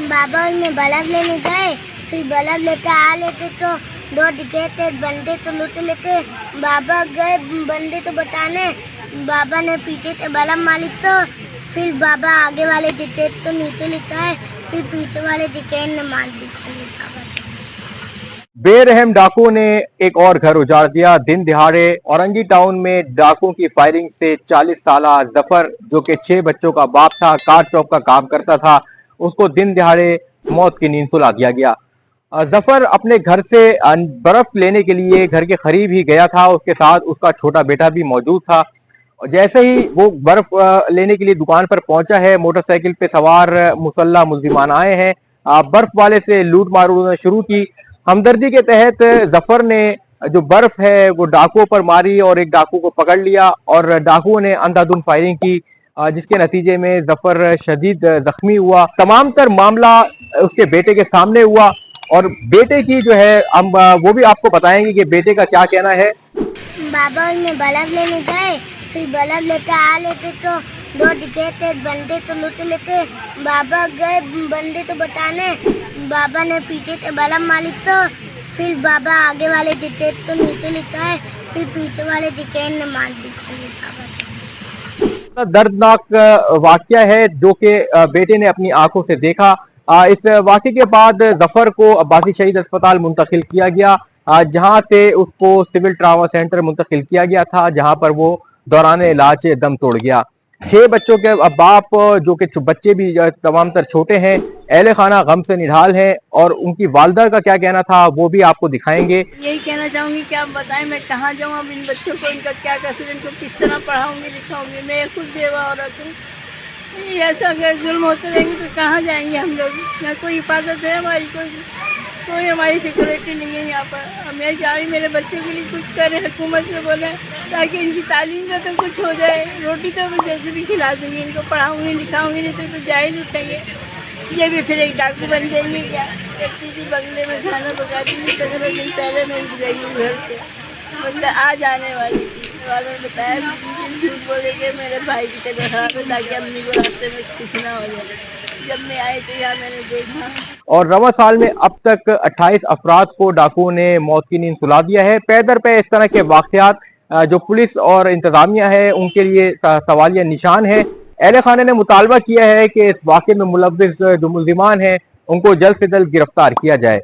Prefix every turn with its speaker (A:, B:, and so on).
A: बाबा में बल्ब लेने गए, फिर बल्ब लेते आ लेते तो दो दिखे बंदे तो लूट लेते। बाबा गए बंदे तो बताने, बाबा ने पीछे से बल्ब मालिक तो फिर बाबा आगे वाले दिखे तो नीचे लिखा है, फिर पीछे वाले दिखे ने मार दी।
B: बेरहम डाकुओं ने एक और घर उजाड़ दिया। दिन दिहाड़े औरंगी टाउन में डाकुओं की फायरिंग से 40 साला जफर, जो कि 6 बच्चों का बाप था, कार चौक का काम करता था, उसको दिन दिहाड़े मौत की नींद सुला दिया गया। जफर अपने घर से बर्फ लेने के लिए घर के करीब ही गया था, उसके साथ उसका छोटा बेटा भी मौजूद था। जैसे ही वो बर्फ लेने के लिए दुकान पर पहुंचा है, मोटरसाइकिल पे सवार मुसल्ला मुल्जिमान आए हैं, बर्फ वाले से लूट मार शुरू की। हमदर्दी के तहत जफर ने जो बर्फ है वो डाकुओं पर मारी और एक डाकू को पकड़ लिया और डाकुओं ने अंधाधुंध फायरिंग की, जिसके नतीजे में जफर शदीद जख्मी हुआ। तमाम तर मामला उसके बेटे के सामने हुआ और बेटे की जो है हम वो भी आपको बताएंगे कि बेटे का क्या कहना है।
A: बाबा में बल्ब लेने गए, फिर बल्ब लेते आ लेते तो दो दिखे बंदे तो लूट लेते। बाबा गए बंदे तो बताने, बाबा ने पीछे से बल्ब मालिक तो फिर बाबा आगे वाले दिखे तो नीचे लिखा है, फिर पीछे वाले दिखे ने मार दी।
B: दर्दनाक वाकया है जो कि बेटे ने अपनी आंखों से देखा। इस वाकये के बाद जफर को अब्बासी शहीद अस्पताल मुंतकिल किया गया, जहां से उसको सिविल ट्रामा सेंटर मुंतकिल किया गया था, जहां पर वो दौरान इलाज दम तोड़ गया। 6 बच्चों के बाप, जो कि बच्चे भी तमाम तर छोटे हैं, अहले खाना गम से निढाल हैं और उनकी वालदा का क्या कहना था वो भी आपको दिखाएंगे।
C: यही कहना चाहूँगी कि आप बताएं मैं कहाँ जाऊँ, अब इन बच्चों को इनका क्या कसूर, इनको किस तरह पढ़ाऊँगी लिखाऊँगी। मैं खुद बेवा औरत हूँ, ऐसा अगर जुल्म होते रहेंगे तो कहाँ जाएंगे हम लोग। ना कोई हिफाजत है हमारी, कोई हमारी सिक्योरिटी नहीं है यहाँ पर। मैं चाह रही मेरे बच्चों के लिए कुछ करें, हुकूमत से बोले ताकि इनकी तालीम का तो कुछ हो जाए। रोटी तो मैं जैसे भी खिला दूँगी, इनको पढ़ाऊँगी लिखाऊँगी, नहीं तो जाहिल उठाइए। ये भी फिर एक डाकू बन जाएंगे क्या। एक चीज़ी बंगले में खाना पकाती थी, 15 दिन पहले मैं गई हूँ घर पे, मतलब आज आने वाली थी। वालों ने बताया झूठ बोले कि मेरे भाई की तबीयत खराब है ताकि अम्मी को रास्ते में कुछ ना हो जाए। जब मैं आई तो यहाँ मैंने देखा।
B: और रवा साल में अब तक 28 अफराद को डाकुओं ने मौत की नींद सुला दिया है। पैदर पे इस तरह के वाकयात जो पुलिस और इंतजामिया है उनके लिए सवालिया निशान है। अहले खाने ने मुतालबा किया है कि इस वाक़े में मुलव्विस जो मुल्जिमान हैं उनको जल्द से जल्द गिरफ्तार किया जाए।